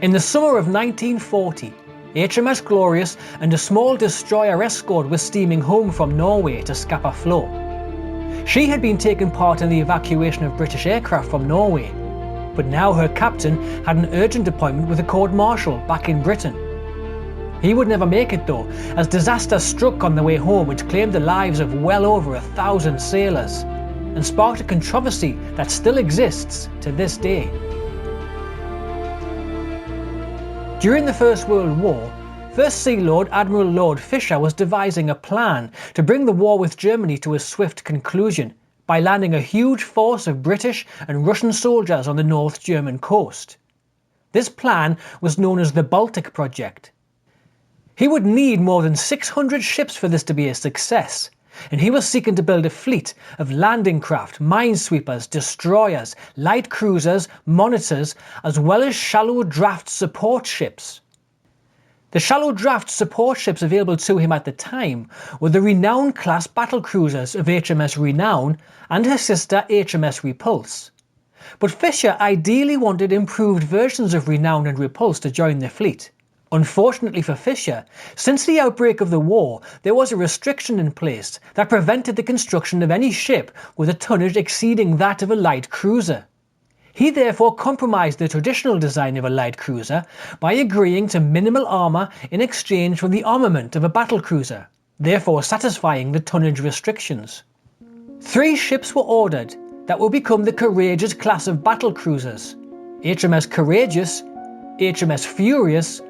In the summer of 1940, HMS Glorious and a small destroyer escort were steaming home from Norway to Scapa Flow. She had been taking part in the evacuation of British aircraft from Norway, but now her captain had an urgent appointment with a court-martial back in Britain. He would never make it though, as disaster struck on the way home which claimed the lives of well over 1,000 sailors, and sparked a controversy that still exists to this day. During the First World War, First Sea Lord Admiral Lord Fisher was devising a plan to bring the war with Germany to a swift conclusion by landing a huge force of British and Russian soldiers on the North German coast. This plan was known as the Baltic Project. He would need more than 600 ships for this to be a success, and he was seeking to build a fleet of landing craft, minesweepers, destroyers, light cruisers, monitors, as well as shallow draft support ships. The shallow draft support ships available to him at the time were the Renown class battlecruisers of HMS Renown and her sister HMS Repulse. But Fisher ideally wanted improved versions of Renown and Repulse to join the fleet. Unfortunately for Fisher, since the outbreak of the war, there was a restriction in place that prevented the construction of any ship with a tonnage exceeding that of a light cruiser. He therefore compromised the traditional design of a light cruiser by agreeing to minimal armour in exchange for the armament of a battlecruiser, therefore satisfying the tonnage restrictions. 3 ships were ordered that would become the Courageous class of battlecruisers: HMS Courageous, HMS Furious,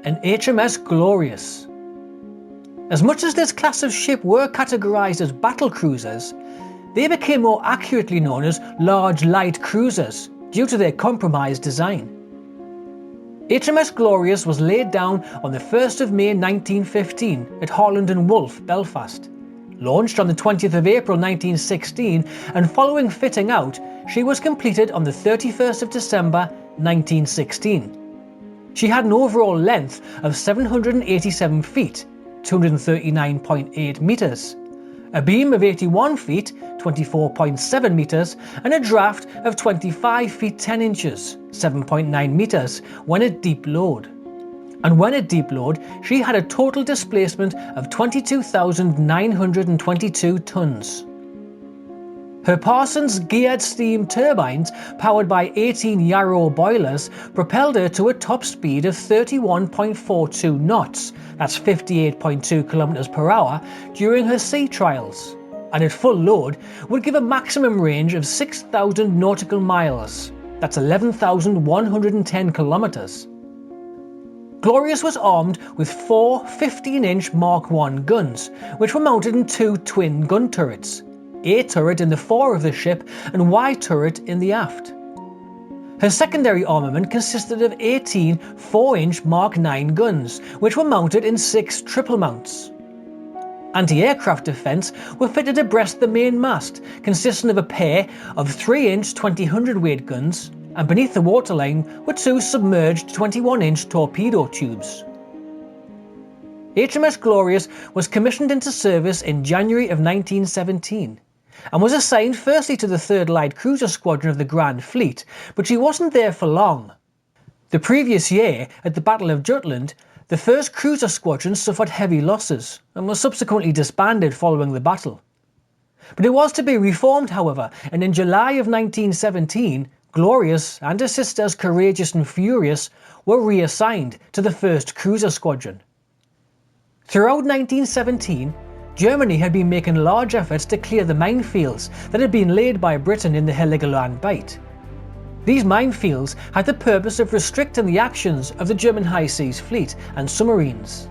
and HMS Glorious. As much as this class of ship were categorised as battlecruisers, they became more accurately known as large light cruisers due to their compromised design. HMS Glorious was laid down on the 1st of May 1915 at Harland and Wolff, Belfast. Launched on the 20th of April 1916, and following fitting out, she was completed on the 31st of December 1916. She had an overall length of 787 feet, 239.8 metres, a beam of 81 feet, 24.7 metres, and a draft of 25 feet 10 inches, 7.9 metres, when at deep load. And when at deep load, she had a total displacement of 22,922 tonnes. Her Parsons geared steam turbines, powered by 18 Yarrow boilers, propelled her to a top speed of 31.42 knots, that's 58.2 km per hour, during her sea trials, and at full load would give a maximum range of 6,000 nautical miles, that's 11,110 kilometres. Glorious was armed with 4 15-inch Mark I guns, which were mounted in 2 twin gun turrets, A turret in the fore of the ship and Y turret in the aft. Her secondary armament consisted of 18 4-inch Mark IX guns, which were mounted in 6 triple mounts. Anti-aircraft defence were fitted abreast the main mast, consisting of a pair of 3-inch 20 hundredweight guns, and beneath the waterline were 2 submerged 21-inch torpedo tubes. HMS Glorious was commissioned into service in January of 1917, and was assigned firstly to the 3rd Light Cruiser Squadron of the Grand Fleet, but she wasn't there for long. The previous year, at the Battle of Jutland, the 1st Cruiser Squadron suffered heavy losses, and was subsequently disbanded following the battle. But it was to be reformed, however, and in July of 1917, Glorious and her sisters Courageous and Furious were reassigned to the 1st Cruiser Squadron. Throughout 1917, Germany had been making large efforts to clear the minefields that had been laid by Britain in the Heligoland Bight. These minefields had the purpose of restricting the actions of the German High Seas Fleet and submarines.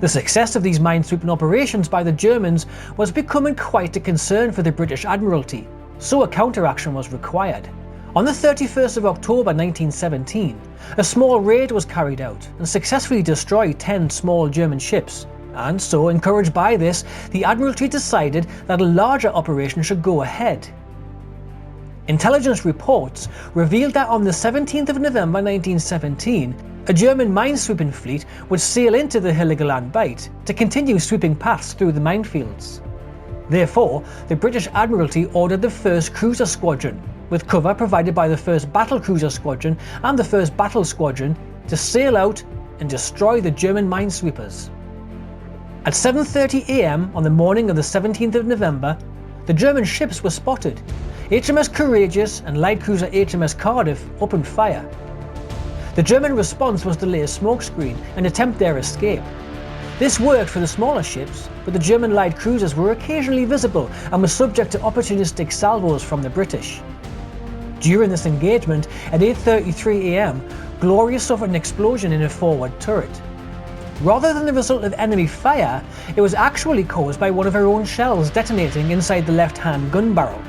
The success of these minesweeping operations by the Germans was becoming quite a concern for the British Admiralty, so a counteraction was required. On the 31st of October 1917, a small raid was carried out and successfully destroyed 10 small German ships, and so, encouraged by this, the Admiralty decided that a larger operation should go ahead. Intelligence reports revealed that on the 17th of November 1917, a German minesweeping fleet would sail into the Heligoland Bight to continue sweeping paths through the minefields. Therefore, the British Admiralty ordered the 1st Cruiser Squadron, with cover provided by the 1st Battlecruiser Squadron and the 1st Battle Squadron, to sail out and destroy the German minesweepers. At 7:30 AM on the morning of the 17th of November, the German ships were spotted. HMS Courageous and light cruiser HMS Cardiff opened fire. The German response was to lay a smokescreen and attempt their escape. This worked for the smaller ships, but the German light cruisers were occasionally visible and were subject to opportunistic salvos from the British. During this engagement, at 8:33 AM, Glorious suffered an explosion in her forward turret. Rather than the result of enemy fire, it was actually caused by one of her own shells detonating inside the left-hand gun barrel.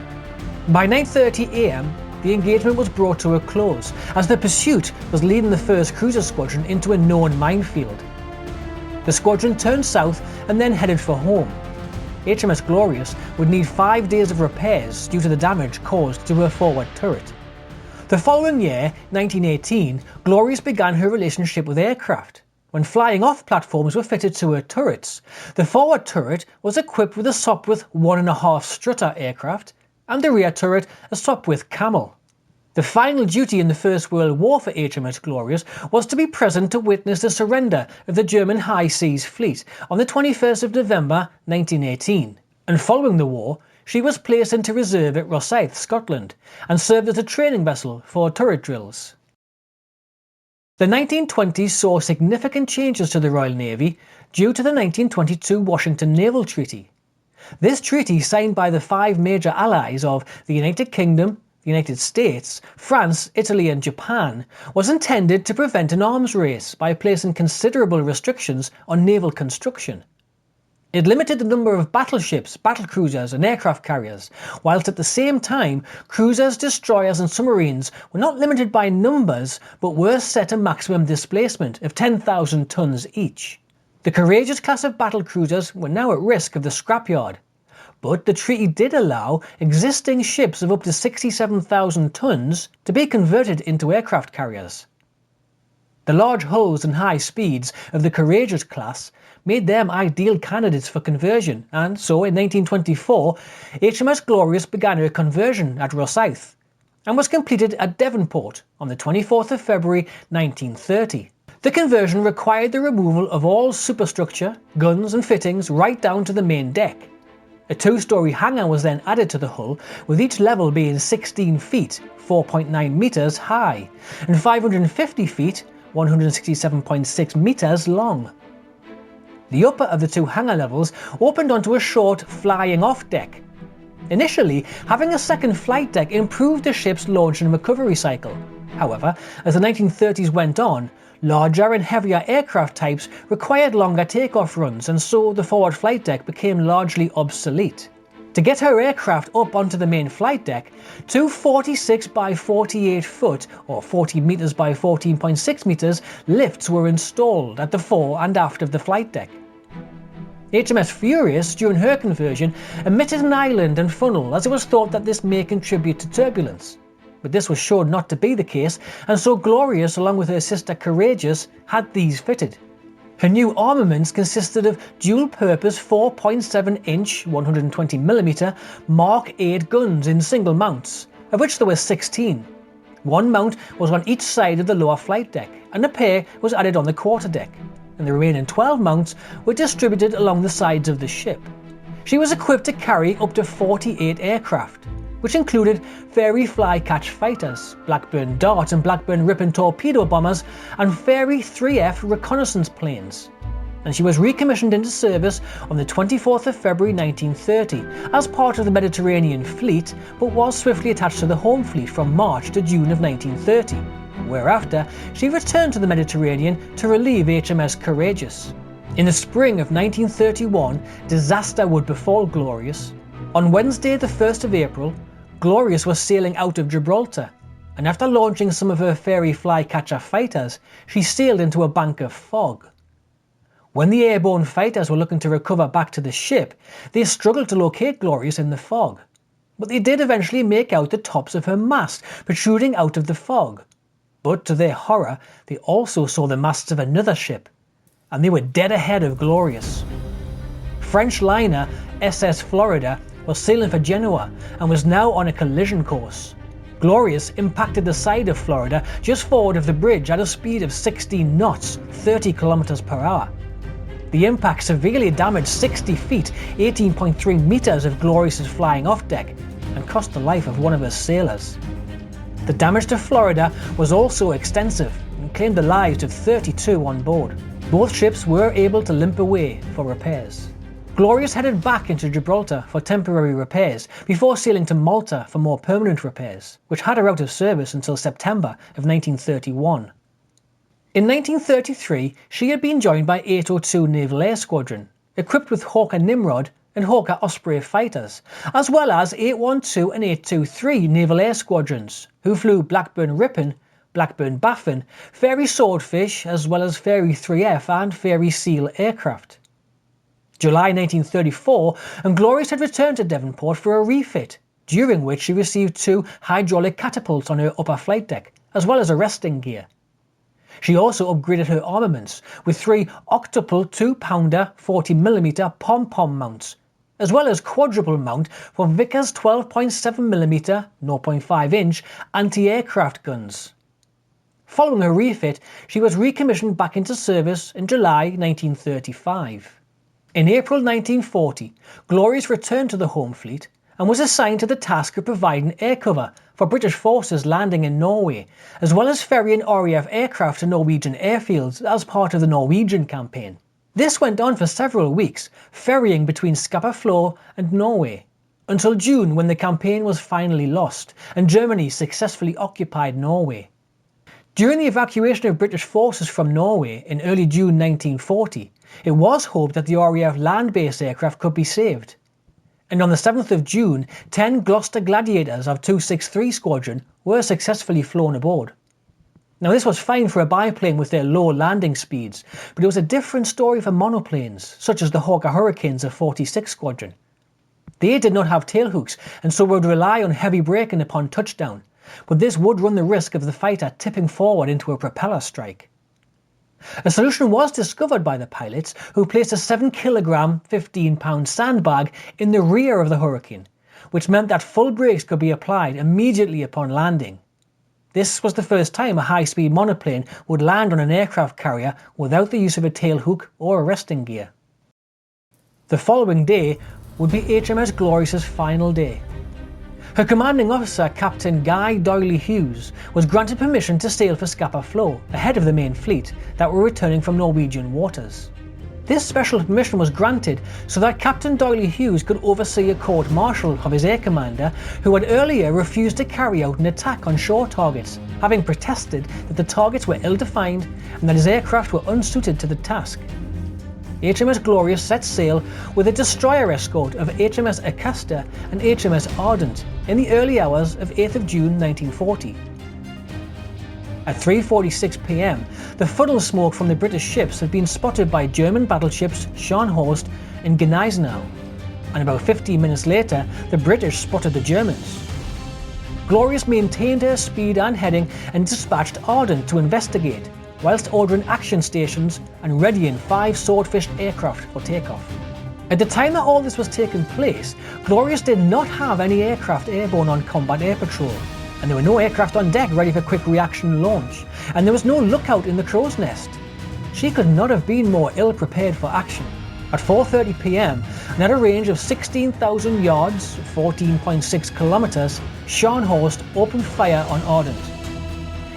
By 9:30 AM, the engagement was brought to a close, as the pursuit was leading the 1st Cruiser Squadron into a known minefield. The squadron turned south and then headed for home. HMS Glorious would need 5 days of repairs due to the damage caused to her forward turret. The following year, 1918, Glorious began her relationship with aircraft. When flying off platforms were fitted to her turrets, the forward turret was equipped with a Sopwith 1.5 Strutter aircraft, and the rear turret a Sopwith Camel. The final duty in the First World War for HMS Glorious was to be present to witness the surrender of the German High Seas Fleet on the 21st of November 1918, and following the war, she was placed into reserve at Rosyth, Scotland, and served as a training vessel for turret drills. The 1920s saw significant changes to the Royal Navy due to the 1922 Washington Naval Treaty. This treaty, signed by the 5 major allies of the United Kingdom, the United States, France, Italy and Japan, was intended to prevent an arms race by placing considerable restrictions on naval construction. It limited the number of battleships, battlecruisers and aircraft carriers, whilst at the same time cruisers, destroyers and submarines were not limited by numbers but were set a maximum displacement of 10,000 tons each. The Courageous class of battlecruisers were now at risk of the scrapyard, but the treaty did allow existing ships of up to 67,000 tons to be converted into aircraft carriers. The large hulls and high speeds of the Courageous class made them ideal candidates for conversion, and so in 1924 HMS Glorious began her conversion at Rosyth and was completed at Devonport on the 24th of February 1930. The conversion required the removal of all superstructure, guns and fittings right down to the main deck. A 2-storey hangar was then added to the hull, with each level being 16 feet (4.9 metres) high and 550 feet (167.6 metres) long. The upper of the 2 hangar levels opened onto a short flying-off deck. Initially, having a second flight deck improved the ship's launch and recovery cycle. However, as the 1930s went on, larger and heavier aircraft types required longer takeoff runs, and so the forward flight deck became largely obsolete. To get her aircraft up onto the main flight deck, 2 46 by 48 foot or 40 metres by 14.6 metres lifts were installed at the fore and aft of the flight deck. HMS Furious, during her conversion, omitted an island and funnel, as it was thought that this may contribute to turbulence. But this was shown not to be the case, and so Glorious, along with her sister Courageous, had these fitted. Her new armaments consisted of dual-purpose 4.7-inch 120mm Mark 8 guns in single mounts, of which there were 16. One mount was on each side of the lower flight deck, and a pair was added on the quarterdeck, and the remaining 12 mounts were distributed along the sides of the ship. She was equipped to carry up to 48 aircraft, which included Fairey fly-catch fighters, Blackburn Dart and Blackburn Ripon torpedo bombers, and Fairey 3F reconnaissance planes. And she was recommissioned into service on the 24th of February 1930 as part of the Mediterranean Fleet, but was swiftly attached to the Home Fleet from March to June of 1930, whereafter she returned to the Mediterranean to relieve HMS Courageous. In the spring of 1931, disaster would befall Glorious. On Wednesday the 1st of April, Glorious was sailing out of Gibraltar, and after launching some of her Fairey flycatcher fighters, she sailed into a bank of fog. When the airborne fighters were looking to recover back to the ship, they struggled to locate Glorious in the fog, but they did eventually make out the tops of her mast protruding out of the fog. But to their horror, they also saw the masts of another ship, and they were dead ahead of Glorious. French liner SS Florida was sailing for Genoa and was now on a collision course. Glorious impacted the side of Florida just forward of the bridge at a speed of 16 knots, 30 km per hour. The impact severely damaged 60 feet, 18.3 meters of Glorious's flying off deck, and cost the life of one of her sailors. The damage to Florida was also extensive and claimed the lives of 32 on board. Both ships were able to limp away for repairs. Glorious headed back into Gibraltar for temporary repairs before sailing to Malta for more permanent repairs, which had her out of service until September of 1931. In 1933, she had been joined by 802 Naval Air Squadron, equipped with Hawker Nimrod and Hawker Osprey fighters, as well as 812 and 823 Naval Air Squadrons, who flew Blackburn Ripon, Blackburn Baffin, Fairey Swordfish, as well as Fairey 3F and Fairey Seal aircraft. July 1934, and Glorious had returned to Devonport for a refit, during which she received 2 hydraulic catapults on her upper flight deck, as well as arresting gear. She also upgraded her armaments with 3 octuple 2-pounder 40mm pom-pom mounts, as well as quadruple mount for Vickers 12.7mm 0.5-inch anti-aircraft guns. Following her refit, she was recommissioned back into service in July 1935. In April 1940, Glorious returned to the home fleet and was assigned to the task of providing air cover for British forces landing in Norway, as well as ferrying RAF aircraft to Norwegian airfields as part of the Norwegian Campaign. This went on for several weeks, ferrying between Scapa Flow and Norway, until June, when the campaign was finally lost and Germany successfully occupied Norway. During the evacuation of British forces from Norway in early June 1940, it was hoped that the RAF land-based aircraft could be saved. And on the 7th of June, 10 Gloucester Gladiators of 263 Squadron were successfully flown aboard. Now, this was fine for a biplane with their low landing speeds, but it was a different story for monoplanes, such as the Hawker Hurricanes of 46 Squadron. They did not have tailhooks, and so would rely on heavy braking upon touchdown, but this would run the risk of the fighter tipping forward into a propeller strike. A solution was discovered by the pilots, who placed a 7-kilogram, 15-pound sandbag in the rear of the Hurricane, which meant that full brakes could be applied immediately upon landing. This was the first time a high-speed monoplane would land on an aircraft carrier without the use of a tailhook or arresting gear. The following day would be HMS Glorious's final day. Her commanding officer, Captain Guy Doyley Hughes, was granted permission to sail for Scapa Flow, ahead of the main fleet that were returning from Norwegian waters. This special permission was granted so that Captain Doyley Hughes could oversee a court-martial of his air commander, who had earlier refused to carry out an attack on shore targets, having protested that the targets were ill-defined and that his aircraft were unsuited to the task. HMS Glorious set sail with a destroyer escort of HMS Acasta and HMS Ardent in the early hours of 8th of June 1940. At 3:46 p.m, the funnel smoke from the British ships had been spotted by German battleships Scharnhorst and Gneisanau, and about 15 minutes later the British spotted the Germans. Glorious maintained her speed and heading and dispatched Ardent to investigate, whilst ordering action stations and readying 5 Swordfish aircraft for takeoff. At the time that all this was taking place, Glorious did not have any aircraft airborne on combat air patrol, and there were no aircraft on deck ready for quick reaction launch, and there was no lookout in the crow's nest. She could not have been more ill-prepared for action. At 4:30 p.m, and at a range of 16,000 yards, 14.6 kilometers, Scharnhorst opened fire on Ardent.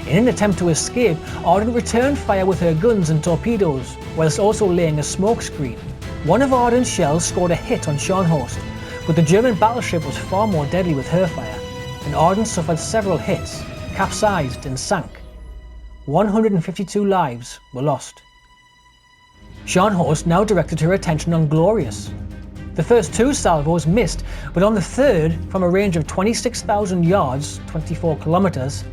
In an attempt to escape, Ardent returned fire with her guns and torpedoes, whilst also laying a smoke screen. One of Ardent's shells scored a hit on Scharnhorst, but the German battleship was far more deadly with her fire, and Ardent suffered several hits, capsized and sank. 152 lives were lost. Scharnhorst now directed her attention on Glorious. The first 2 salvos missed, but on the third, from a range of 26,000 yards, 24 kilometers,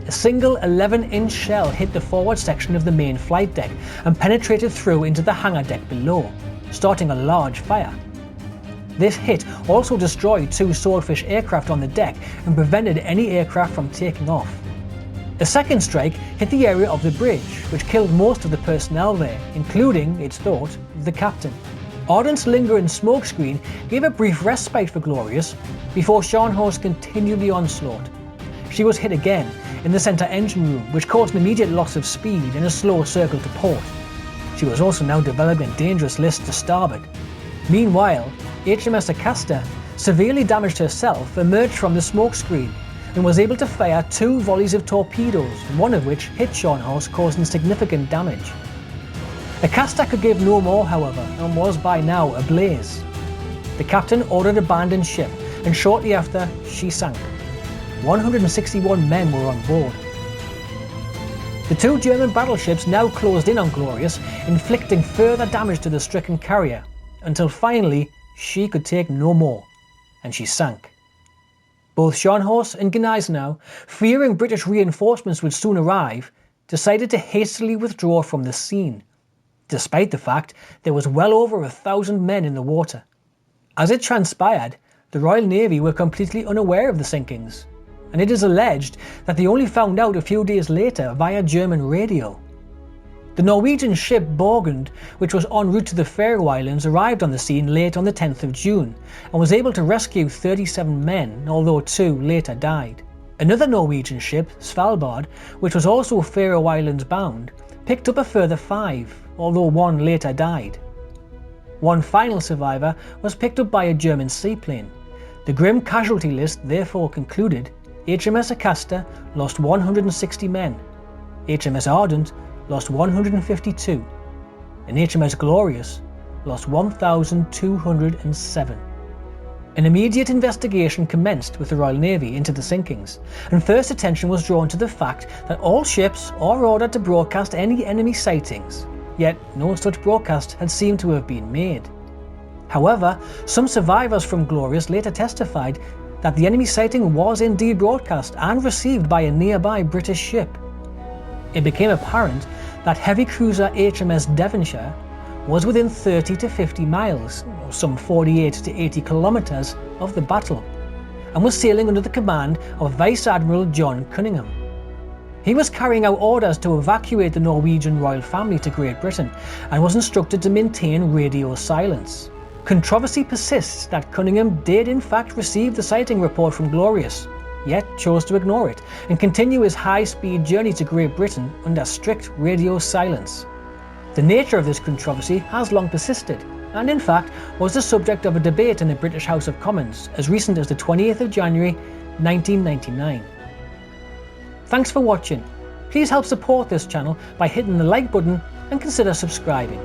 a single 11-inch shell hit the forward section of the main flight deck and penetrated through into the hangar deck below, starting a large fire. This hit also destroyed 2 Swordfish aircraft on the deck and prevented any aircraft from taking off. A second strike hit the area of the bridge, which killed most of the personnel there, including, it's thought, the captain. Ardent's lingering smokescreen gave a brief respite for Glorious before Scharnhorst continued the onslaught. she was hit again in the centre engine room, which caused an immediate loss of speed and a slow circle to port. She was also now developing a dangerous list to starboard. Meanwhile, HMS Acasta, severely damaged herself, emerged from the smokescreen and was able to fire 2 volleys of torpedoes, one of which hit Scharnhorst, causing significant damage. Acasta could give no more, however, and was by now ablaze. The captain ordered abandon ship, and shortly after, she sank. 161 men were on board. The 2 German battleships now closed in on Glorious, inflicting further damage to the stricken carrier, until finally she could take no more, and she sank. Both Scharnhorst and Gneisanau, fearing British reinforcements would soon arrive, decided to hastily withdraw from the scene, despite the fact there was well over 1,000 men in the water. As it transpired, the Royal Navy were completely unaware of the sinkings, and it is alleged that they only found out a few days later via German radio. The Norwegian ship Borgund, which was en route to the Faroe Islands, arrived on the scene late on the 10th of June and was able to rescue 37 men, although 2 later died. Another Norwegian ship, Svalbard, which was also Faroe Islands bound, picked up a further 5, although 1 later died. One final survivor was picked up by a German seaplane. The grim casualty list therefore concluded: HMS Acasta lost 160 men, HMS Ardent lost 152, and HMS Glorious lost 1,207. An immediate investigation commenced with the Royal Navy into the sinkings, and first attention was drawn to the fact that all ships are ordered to broadcast any enemy sightings, yet no such broadcast had seemed to have been made. However, some survivors from Glorious later testified that the enemy sighting was indeed broadcast and received by a nearby British ship. It became apparent that heavy cruiser HMS Devonshire was within 30 to 50 miles, or some 48 to 80 kilometres, of the battle, and was sailing under the command of Vice Admiral John Cunningham. He was carrying out orders to evacuate the Norwegian royal family to Great Britain and was instructed to maintain radio silence. Controversy persists that Cunningham did in fact receive the sighting report from Glorious, yet chose to ignore it and continue his high-speed journey to Great Britain under strict radio silence. The nature of this controversy has long persisted, and in fact was the subject of a debate in the British House of Commons as recent as the 28th of January 1999. Thanks for watching. Please help support this channel by hitting the like button and consider subscribing.